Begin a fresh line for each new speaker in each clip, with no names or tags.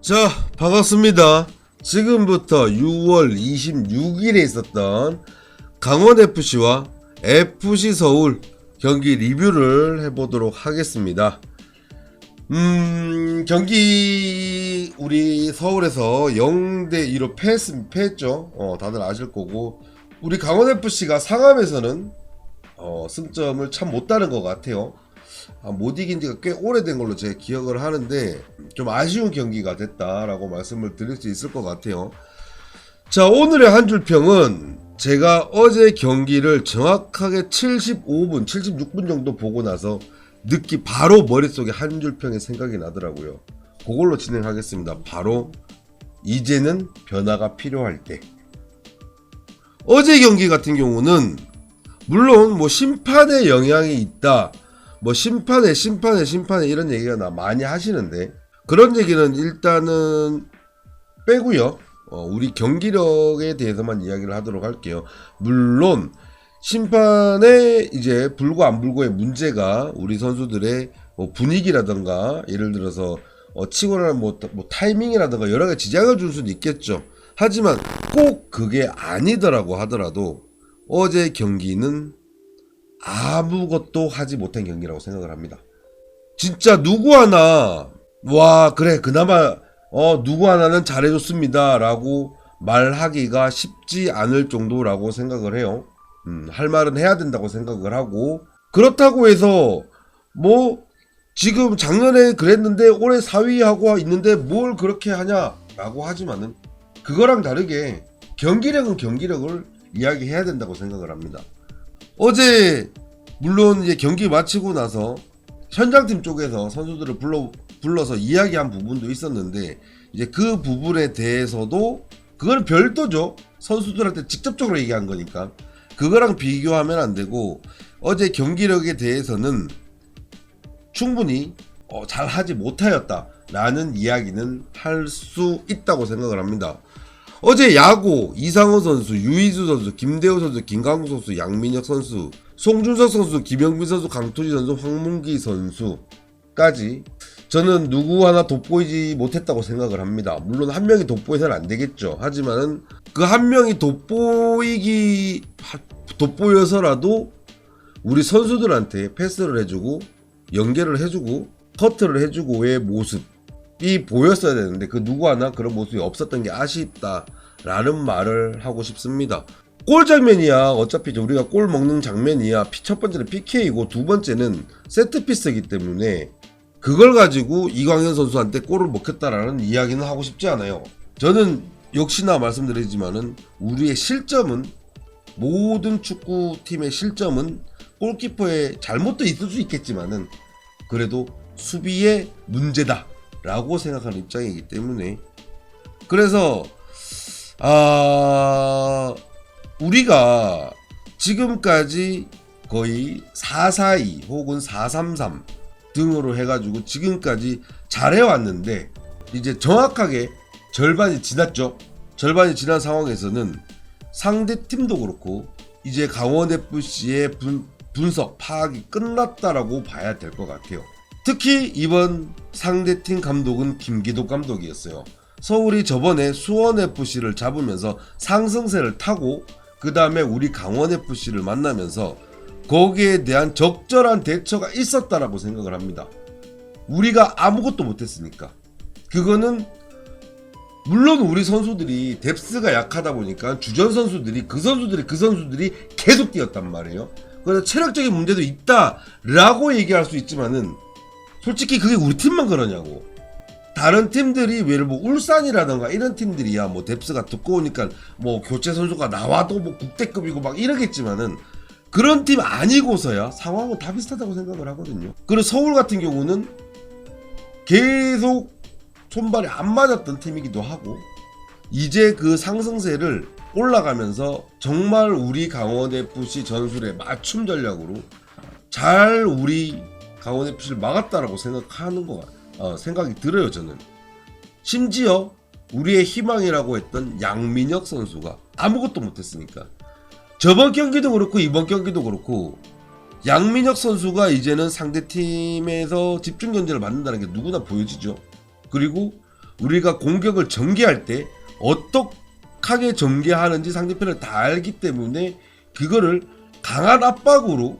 자, 반갑습니다. 지금부터 6월 26일에 있었던 강원FC와 FC서울 경기 리뷰를 해보도록 하겠습니다. 경기 우리 서울에서 0대2로 패했죠. 다들 아실 거고, 우리 강원FC가 상암에서는 승점을 참 못 따는 것 같아요. 못 이긴 지가 꽤 오래된 걸로 제가 기억을 하는데 좀 아쉬운 경기가 됐다라고 말씀을 드릴 수 있을 것 같아요. 자, 오늘의 한 줄 평은 제가 어제 경기를 정확하게 75분, 76분 정도 보고 나서 바로 머릿속에 한 줄 평이 생각이 나더라고요. 그걸로 진행하겠습니다. 바로 이제는 변화가 필요할 때. 어제 경기 같은 경우는 물론 뭐 심판의 영향이 있다, 뭐 심판에 이런 얘기가 많이 하시는데, 그런 얘기는 일단은 빼고요. 우리 경기력에 대해서만 이야기를 하도록 할게요. 물론 심판의 이제 불고 안 불고의 문제가 우리 선수들의 뭐 분위기라든가 예를 들어서 치고 나는 뭐 타이밍이라든가 여러 가지 지장을 줄 수는 있겠죠. 하지만 꼭 그게 아니더라고 하더라도 어제 경기는 아무것도 하지 못한 경기라고 생각을 합니다. 진짜 누구 하나 와 그래 그나마 누구 하나는 잘해줬습니다 라고 말하기가 쉽지 않을 정도라고 생각을 해요. 할 말은 해야 된다고 생각을 하고, 그렇다고 해서 뭐 지금 작년에 그랬는데 올해 4위 하고 있는데 뭘 그렇게 하냐 라고 하지만은, 그거랑 다르게 경기력은 경기력을 이야기해야 된다고 생각을 합니다. 어제 물론 이제 경기 마치고 나서 현장팀 쪽에서 선수들을 불러서 이야기한 부분도 있었는데, 이제 그 부분에 대해서도 그건 별도죠. 선수들한테 직접적으로 얘기한 거니까 그거랑 비교하면 안 되고, 어제 경기력에 대해서는 충분히 잘하지 못하였다라는 이야기는 할 수 있다고 생각을 합니다. 어제 야구 이상호 선수, 유희수 선수, 김대호 선수, 김강국 선수, 양민혁 선수, 송준석 선수, 김영빈 선수, 강투지 선수, 황문기 선수까지 저는 누구 하나 돋보이지 못했다고 생각을 합니다. 물론 한 명이 돋보여서는 안 되겠죠. 하지만은 그 한 명이 돋보여서라도 우리 선수들한테 패스를 해주고 연계를 해주고 커트를 해주고의 모습이 보였어야 되는데, 그 누구 하나 그런 모습이 없었던 게 아쉽다라는 말을 하고 싶습니다. 골 장면이야 어차피 우리가 골 먹는 장면이야 첫 번째는 PK이고 두 번째는 세트피스이기 때문에 그걸 가지고 이광현 선수한테 골을 먹혔다라는 이야기는 하고 싶지 않아요. 저는 역시나 말씀드리지만은 우리의 실점은, 모든 축구팀의 실점은 골키퍼의 잘못도 있을 수 있겠지만은 그래도 수비의 문제다 라고 생각하는 입장이기 때문에, 그래서 우리가 지금까지 거의 442 혹은 433 등으로 해가지고 지금까지 잘해왔는데, 이제 정확하게 절반이 지났죠. 절반이 지난 상황에서는 상대 팀도 그렇고 이제 강원FC의 분석 파악이 끝났다라고 봐야 될 것 같아요. 특히 이번 상대팀 감독은 김기독 감독이었어요. 서울이 저번에 수원FC를 잡으면서 상승세를 타고 그 다음에 우리 강원FC를 만나면서 거기에 대한 적절한 대처가 있었다라고 생각을 합니다. 우리가 아무것도 못했으니까. 그거는 물론 우리 선수들이 뎁스가 약하다 보니까 주전 선수들이 그 선수들이 계속 뛰었단 말이에요. 그래서 체력적인 문제도 있다라고 얘기할 수 있지만은 솔직히 그게 우리 팀만 그러냐고. 다른 팀들이 예를 뭐 울산이라던가 이런 팀들이야 뭐 뎁스가 두꺼우니까 뭐 교체 선수가 나와도 뭐 국대급이고 막 이러겠지만은, 그런 팀 아니고서야 상황은 다 비슷하다고 생각을 하거든요. 그리고 서울 같은 경우는 계속 손발이 안 맞았던 팀이기도 하고, 이제 그 상승세를 올라가면서 정말 우리 강원FC 전술의 맞춤 전략으로 잘 우리 강원FC를 막았다라고 생각이 들어요. 저는 심지어 우리의 희망이라고 했던 양민혁 선수가 아무것도 못했으니까, 저번 경기도 그렇고 이번 경기도 그렇고 양민혁 선수가 이제는 상대팀에서 집중 견제를 받는다는 게 누구나 보여지죠. 그리고 우리가 공격을 전개할 때 어떻게 전개하는지 상대편을 다 알기 때문에 그거를 강한 압박으로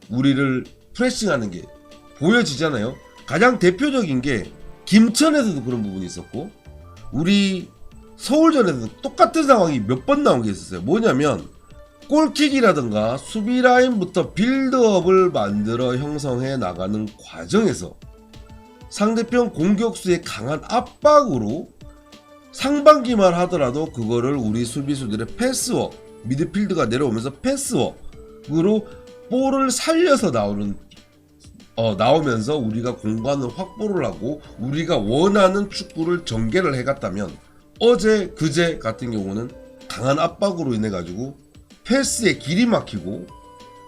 우리를 프레싱하는 게 보여지잖아요. 가장 대표적인 게 김천에서도 그런 부분이 있었고 우리 서울전에서도 똑같은 상황이 몇 번 나온 게 있었어요. 뭐냐면 골킥이라든가 수비 라인부터 빌드업을 만들어 형성해 나가는 과정에서 상대편 공격수의 강한 압박으로 상반기만 하더라도 그거를 우리 수비수들의 패스워크, 미드필드가 내려오면서 패스워크로 볼을 살려서 나오면서 우리가 공간을 확보를 하고 우리가 원하는 축구를 전개를 해갔다면 어제 그제 같은 경우는 강한 압박으로 인해 가지고 패스에 길이 막히고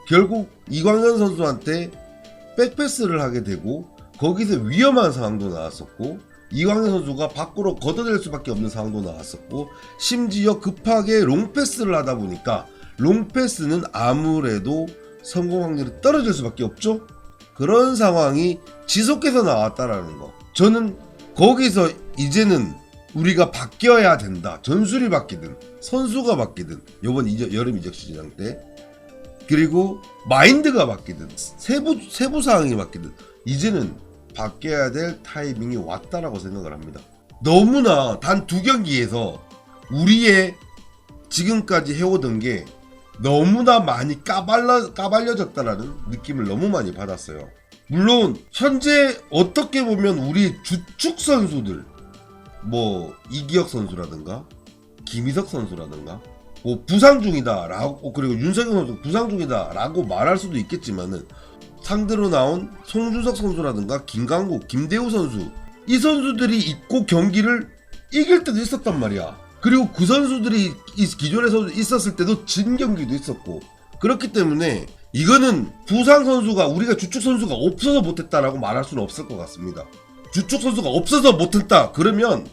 결국 이광현 선수한테 백패스를 하게 되고 거기서 위험한 상황도 나왔었고 이광현 선수가 밖으로 걷어낼 수밖에 없는 상황도 나왔었고 심지어 급하게 롱패스를 하다 보니까 롱패스는 아무래도 성공 확률이 떨어질 수밖에 없죠. 그런 상황이 지속해서 나왔다라는 거. 저는 거기서 이제는 우리가 바뀌어야 된다. 전술이 바뀌든 선수가 바뀌든 이번 여름 이적 시장 때 그리고 마인드가 바뀌든 세부 사항이 바뀌든 이제는 바뀌어야 될 타이밍이 왔다라고 생각을 합니다. 너무나 단 2경기에서 우리의 지금까지 해오던 게 너무나 많이 까발려졌다라는 느낌을 너무 많이 받았어요. 물론 현재 어떻게 보면 우리 주축 선수들 뭐 이기혁 선수라든가 김희석 선수라든가 뭐 부상 중이다라고 그리고 윤석영 선수 부상 중이다라고 말할 수도 있겠지만은 상대로 나온 송준석 선수라든가 김강국, 김대우 선수 이 선수들이 있고 경기를 이길 때도 있었단 말이야. 그리고 그 선수들이 기존에 있었을 때도 진 경기도 있었고 그렇기 때문에 이거는 부상 선수가 우리가 주축 선수가 없어서 못했다라고 말할 수는 없을 것 같습니다. 주축 선수가 없어서 못했다 그러면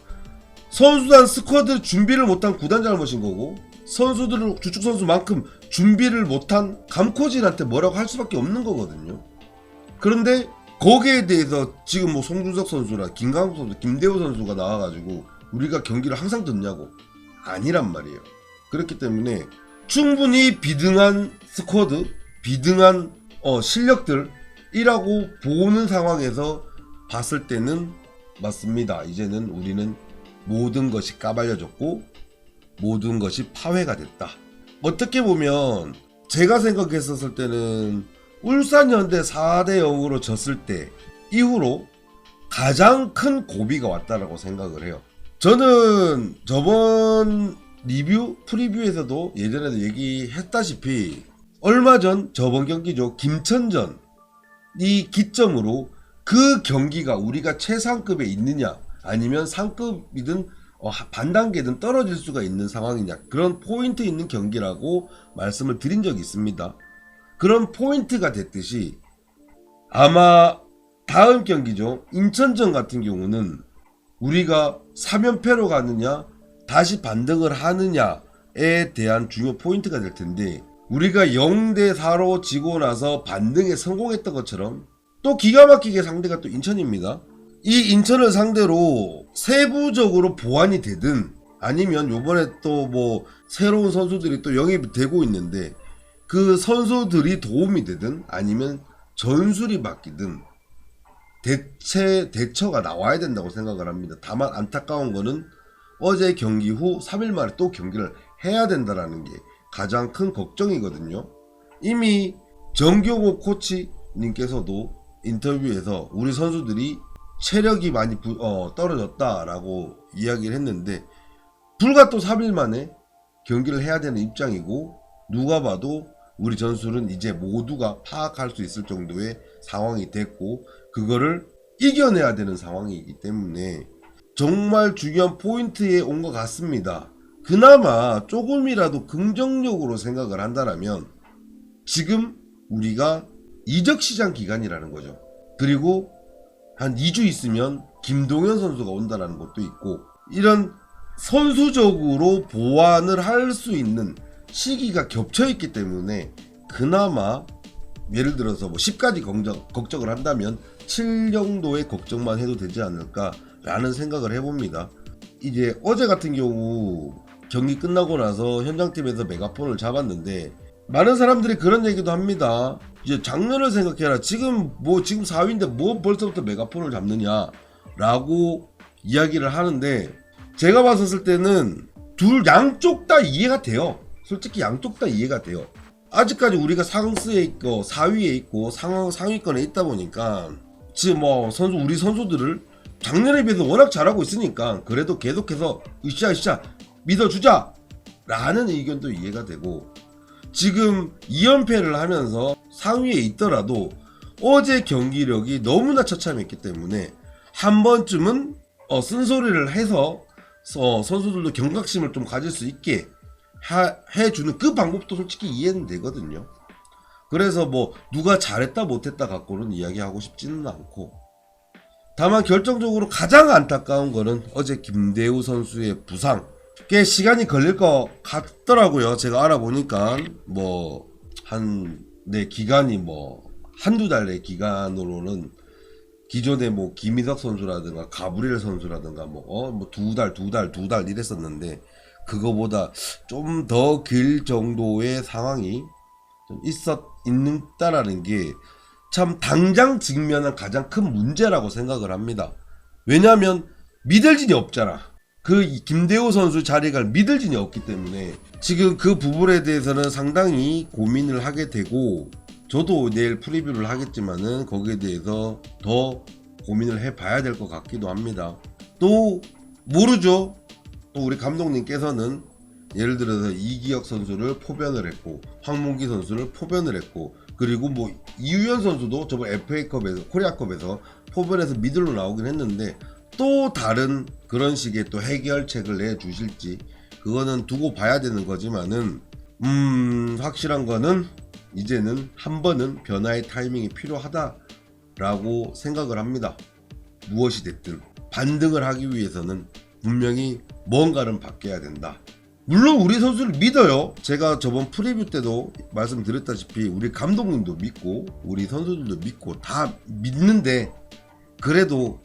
선수단 스쿼드 준비를 못한 구단 잘못인 거고 선수들은 주축 선수만큼 준비를 못한 감코진한테 뭐라고 할 수밖에 없는 거거든요. 그런데 거기에 대해서 지금 뭐 송준석 선수나 김강국 선수, 김대호 선수가 나와가지고 우리가 경기를 항상 졌냐고 아니란 말이에요. 그렇기 때문에 충분히 비등한 스쿼드, 비등한 실력들이라고 보는 상황에서 봤을 때는 맞습니다. 이제는 우리는 모든 것이 까발려졌고 모든 것이 파회가 됐다. 어떻게 보면 제가 생각했었을 때는 울산현대 4대0으로 졌을 때 이후로 가장 큰 고비가 왔다라고 생각을 해요. 저는 저번 프리뷰에서도 예전에도 얘기했다시피 얼마 전 저번 경기죠. 김천전 이 기점으로 그 경기가 우리가 최상급에 있느냐 아니면 상급이든 반단계든 떨어질 수가 있는 상황이냐 그런 포인트 있는 경기라고 말씀을 드린 적이 있습니다. 그런 포인트가 됐듯이 아마 다음 경기죠. 인천전 같은 경우는 우리가 3연패로 가느냐 다시 반등을 하느냐에 대한 중요 포인트가 될 텐데 우리가 0대4로 지고 나서 반등에 성공했던 것처럼 또 기가 막히게 상대가 또 인천입니다. 이 인천을 상대로 세부적으로 보완이 되든 아니면 요번에 또 뭐 새로운 선수들이 또 영입이 되고 있는데 그 선수들이 도움이 되든 아니면 전술이 바뀌든 대처가 나와야 된다고 생각을 합니다. 다만 안타까운 거는 어제 경기 후 3일 만에 또 경기를 해야 된다라는 게 가장 큰 걱정이거든요. 이미 정경호 코치님께서도 인터뷰에서 우리 선수들이 체력이 많이 떨어졌다라고 이야기를 했는데 불과 또 3일 만에 경기를 해야 되는 입장이고 누가 봐도 우리 전술은 이제 모두가 파악할 수 있을 정도의 상황이 됐고 그거를 이겨내야 되는 상황이기 때문에 정말 중요한 포인트에 온 것 같습니다. 그나마 조금이라도 긍정적으로 생각을 한다면 지금 우리가 이적시장 기간이라는 거죠. 그리고 한 2주 있으면 김동현 선수가 온다는 것도 있고 이런 선수적으로 보완을 할 수 있는 시기가 겹쳐있기 때문에 그나마 예를 들어서 뭐 10까지 걱정을 한다면 7 정도의 걱정만 해도 되지 않을까 라는 생각을 해봅니다. 이제 어제 같은 경우 경기 끝나고 나서 현장팀에서 메가폰을 잡았는데 많은 사람들이 그런 얘기도 합니다. 이제 작년을 생각해라. 지금 4위인데 뭐 벌써부터 메가폰을 잡느냐 라고 이야기를 하는데, 제가 봤었을 때는 양쪽 다 이해가 돼요. 솔직히 양쪽 다 이해가 돼요. 아직까지 우리가 상스에 있고 4위에 있고 상위권에 있다 보니까 지금 우리 선수들을 작년에 비해서 워낙 잘하고 있으니까 그래도 계속해서 으쌰 믿어주자 라는 의견도 이해가 되고, 지금 2연패를 하면서 상위에 있더라도 어제 경기력이 너무나 처참했기 때문에 한 번쯤은 쓴소리를 해서 선수들도 경각심을 좀 가질 수 있게 해주는 그 방법도 솔직히 이해는 되거든요. 그래서 누가 잘했다 못했다 갖고는 이야기하고 싶지는 않고, 다만 결정적으로 가장 안타까운 거는 어제 김대우 선수의 부상. 꽤 시간이 걸릴 것 같더라고요. 제가 알아보니까 기간이 한두 달의 기간으로는 기존에 김희석 선수라든가 가브리엘 선수라든가 두 달 이랬었는데, 그거보다 좀 더 길 정도의 상황이 좀 있다라는 게 참 당장 직면한 가장 큰 문제라고 생각을 합니다. 왜냐하면 믿을진이 없잖아. 그 김대우 선수 자리가 믿을진이 없기 때문에 지금 그 부분에 대해서는 상당히 고민을 하게 되고, 저도 내일 프리뷰를 하겠지만은 거기에 대해서 더 고민을 해봐야 될 것 같기도 합니다. 또 모르죠. 또 우리 감독님께서는 예를 들어서 이기혁 선수를 포변을 했고 황문기 선수를 포변을 했고, 그리고 이유현 선수도 저번 FA컵에서 코리아컵에서 포변해서 미들로 나오긴 했는데 또 다른 그런 식의 또 해결책을 내주실지 그거는 두고 봐야 되는 거지만은 확실한 거는 이제는 한 번은 변화의 타이밍이 필요하다라고 생각을 합니다. 무엇이 됐든 반등을 하기 위해서는 분명히 뭔가는 바뀌어야 된다. 물론 우리 선수를 믿어요. 제가 저번 프리뷰 때도 말씀드렸다시피 우리 감독님도 믿고 우리 선수들도 믿고 다 믿는데, 그래도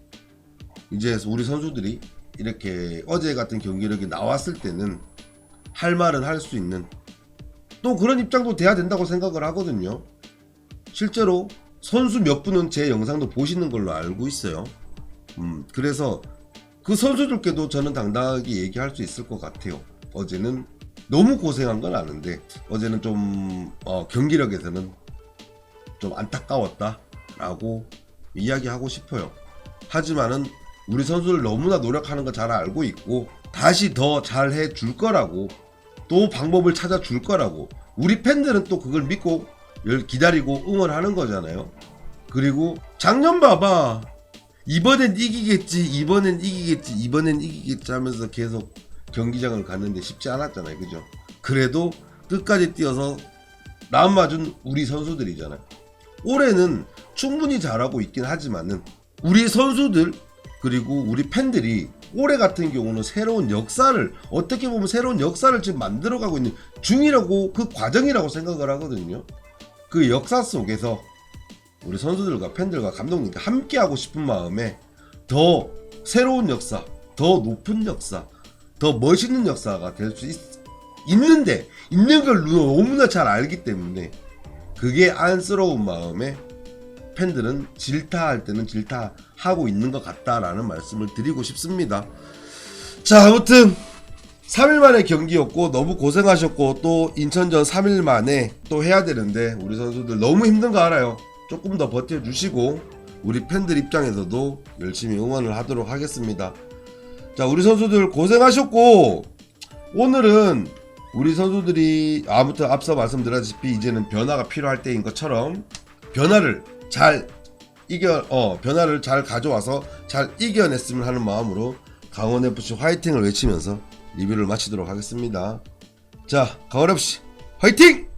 이제 우리 선수들이 이렇게 어제 같은 경기력이 나왔을 때는 할 말은 할 수 있는 또 그런 입장도 돼야 된다고 생각을 하거든요. 실제로 선수 몇 분은 제 영상도 보시는 걸로 알고 있어요. 그래서 그 선수들께도 저는 당당하게 얘기할 수 있을 것 같아요. 어제는 너무 고생한 건 아는데 어제는 좀 경기력에서는 좀 안타까웠다 라고 이야기하고 싶어요. 하지만은 우리 선수들 너무나 노력하는 거 잘 알고 있고 다시 더 잘해 줄 거라고, 또 방법을 찾아 줄 거라고, 우리 팬들은 또 그걸 믿고 기다리고 응원하는 거잖아요. 그리고 작년 봐봐, 이번엔 이기겠지 하면서 계속 경기장을 갔는데 쉽지 않았잖아요. 그죠? 그래도 끝까지 뛰어서 남 맞은 우리 선수들이잖아요. 올해는 충분히 잘하고 있긴 하지만은 우리 선수들 그리고 우리 팬들이 올해 같은 경우는 새로운 역사를, 어떻게 보면 새로운 역사를 지금 만들어가고 있는 중이라고, 그 과정이라고 생각을 하거든요. 그 역사 속에서 우리 선수들과 팬들과 감독님과 함께하고 싶은 마음에 더 새로운 역사, 더 높은 역사, 더 멋있는 역사가 될 수 있는 걸 너무나 잘 알기 때문에 그게 안쓰러운 마음에 팬들은 질타할 때는 질타하고 있는 것 같다라는 말씀을 드리고 싶습니다. 자, 아무튼 3일 만에 경기였고 너무 고생하셨고, 또 인천전 3일 만에 또 해야 되는데 우리 선수들 너무 힘든 거 알아요. 조금 더 버텨주시고 우리 팬들 입장에서도 열심히 응원을 하도록 하겠습니다. 자, 우리 선수들 고생하셨고, 오늘은 우리 선수들이 아무튼 앞서 말씀드렸다시피 이제는 변화가 필요할 때인 것처럼 변화를 잘 가져와서 잘 이겨냈으면 하는 마음으로 강원FC 화이팅을 외치면서 리뷰를 마치도록 하겠습니다. 자, 강원FC 화이팅!